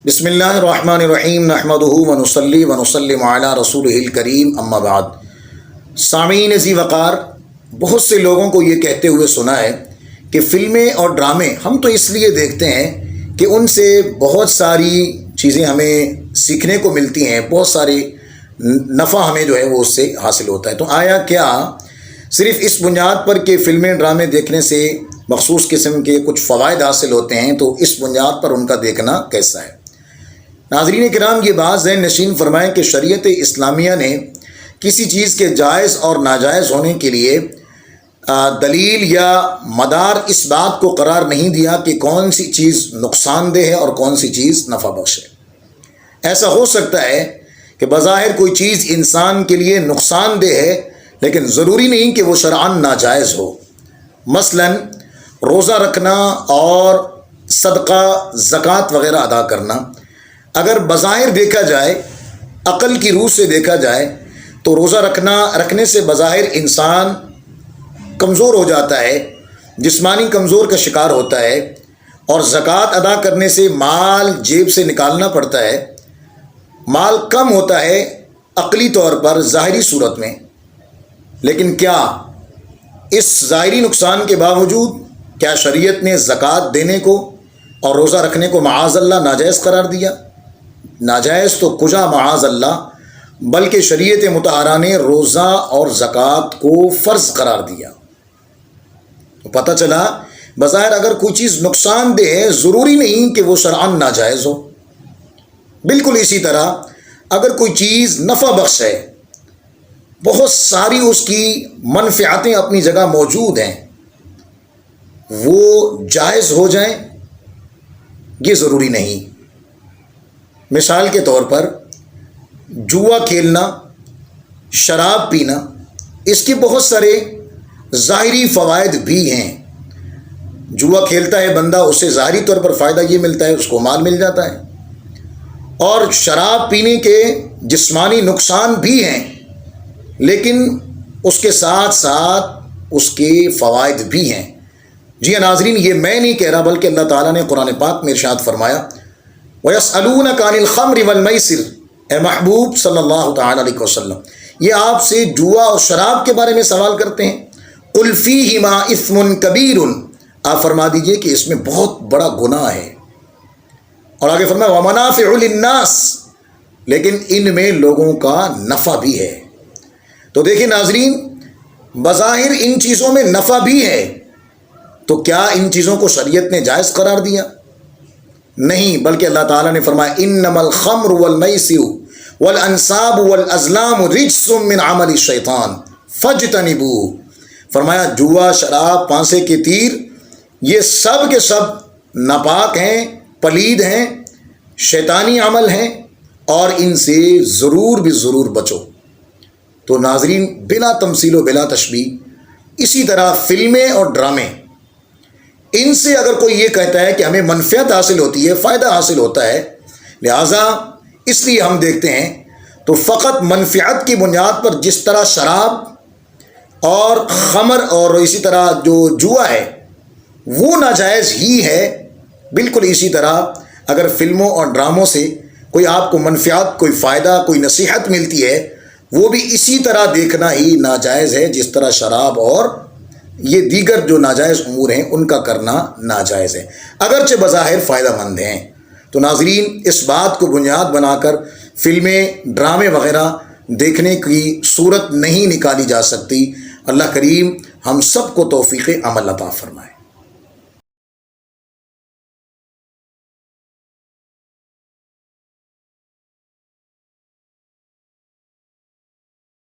بسم اللہ الرحمن الرحیم نحمدہ ونصلی ونسلم علی رسولہ الکریم اما بعد۔ سامعین ذی وقار، بہت سے لوگوں کو یہ کہتے ہوئے سنا ہے کہ فلمیں اور ڈرامے ہم تو اس لیے دیکھتے ہیں کہ ان سے بہت ساری چیزیں ہمیں سیکھنے کو ملتی ہیں، بہت ساری نفع ہمیں جو ہے وہ اس سے حاصل ہوتا ہے۔ تو آیا کیا صرف اس بنیاد پر کہ فلمیں ڈرامے دیکھنے سے مخصوص قسم کے کچھ فوائد حاصل ہوتے ہیں تو اس بنیاد پر ان کا دیکھنا کیسا ہے؟ ناظرین کرام، یہ بات ذہن نشین فرمائیں کہ شریعت اسلامیہ نے کسی چیز کے جائز اور ناجائز ہونے کے لیے دلیل یا مدار اس بات کو قرار نہیں دیا کہ کون سی چیز نقصان دہ ہے اور کون سی چیز نفع بخش ہے۔ ایسا ہو سکتا ہے کہ بظاہر کوئی چیز انسان کے لیے نقصان دہ ہے لیکن ضروری نہیں کہ وہ شرعاً ناجائز ہو۔ مثلا روزہ رکھنا اور صدقہ زکوٰۃ وغیرہ ادا کرنا اگر بظاہر دیکھا جائے، عقل کی روح سے دیکھا جائے تو روزہ رکھنے سے بظاہر انسان کمزور ہو جاتا ہے، جسمانی کمزور کا شکار ہوتا ہے، اور زکوٰۃ ادا کرنے سے مال جیب سے نکالنا پڑتا ہے، مال کم ہوتا ہے عقلی طور پر ظاہری صورت میں۔ لیکن کیا اس ظاہری نقصان کے باوجود کیا شریعت نے زکوٰۃ دینے کو اور روزہ رکھنے کو معاذ اللہ ناجائز قرار دیا؟ ناجائز تو کجا معاذ اللہ، بلکہ شریعت مطہرہ نے روزہ اور زکوٰۃ کو فرض قرار دیا۔ تو پتہ چلا بظاہر اگر کوئی چیز نقصان دہ ہے ضروری نہیں کہ وہ شرعاً ناجائز ہو۔ بالکل اسی طرح اگر کوئی چیز نفع بخش ہے، بہت ساری اس کی منفعتیں اپنی جگہ موجود ہیں، وہ جائز ہو جائیں یہ ضروری نہیں۔ مثال کے طور پر جوا کھیلنا، شراب پینا، اس کے بہت سارے ظاہری فوائد بھی ہیں۔ جوا کھیلتا ہے بندہ، اسے ظاہری طور پر فائدہ یہ ملتا ہے، اس کو مال مل جاتا ہے، اور شراب پینے کے جسمانی نقصان بھی ہیں لیکن اس کے ساتھ ساتھ اس کے فوائد بھی ہیں۔ جی ہاں ناظرین، یہ میں نہیں کہہ رہا بلکہ اللہ تعالیٰ نے قرآن پاک میں ارشاد فرمایا، وَيَسْأَلُونَكَ عَنِ الْخَمْرِ وَالْمَيْسِرِ، اے محبوب صلی اللہ تعالیٰ علیہ وسلم، یہ آپ سے جوا اور شراب کے بارے میں سوال کرتے ہیں۔ قُلْ فِيهِمَا إِثْمٌ كَبِيرٌ، آپ فرما دیجئے کہ اس میں بہت بڑا گناہ ہے، اور آگے فرمایا وَمَنَافِعُ لِلنَّاسِ، لیکن ان میں لوگوں کا نفع بھی ہے۔ تو دیکھیں ناظرین، بظاہر ان چیزوں میں نفع بھی ہے، تو کیا ان چیزوں کو شریعت نے جائز قرار دیا؟ نہیں، بلکہ اللہ تعالیٰ نے فرمایا انما الخمر والمیسر والانصاب والازلام رجس من عمل الشیطان فاجتنبوہ، فرمایا جوا، شراب، پانسے کے تیر، یہ سب کے سب ناپاک ہیں، پلید ہیں، شیطانی عمل ہیں، اور ان سے ضرور بھی ضرور بچو۔ تو ناظرین، بلا تمثیل و بلا تشبیہ اسی طرح فلمیں اور ڈرامے، ان سے اگر کوئی یہ کہتا ہے کہ ہمیں منفعت حاصل ہوتی ہے، فائدہ حاصل ہوتا ہے، لہٰذا اس لیے ہم دیکھتے ہیں، تو فقط منفعت کی بنیاد پر جس طرح شراب اور خمر اور اسی طرح جو جوا ہے وہ ناجائز ہی ہے، بالکل اسی طرح اگر فلموں اور ڈراموں سے کوئی آپ کو منفعت، کوئی فائدہ، کوئی نصیحت ملتی ہے، وہ بھی اسی طرح دیکھنا ہی ناجائز ہے جس طرح شراب اور یہ دیگر جو ناجائز امور ہیں ان کا کرنا ناجائز ہے، اگرچہ بظاہر فائدہ مند ہیں۔ تو ناظرین، اس بات کو بنیاد بنا کر فلمیں، ڈرامے وغیرہ دیکھنے کی صورت نہیں نکالی جا سکتی۔ اللہ کریم ہم سب کو توفیق عمل عطا فرمائے۔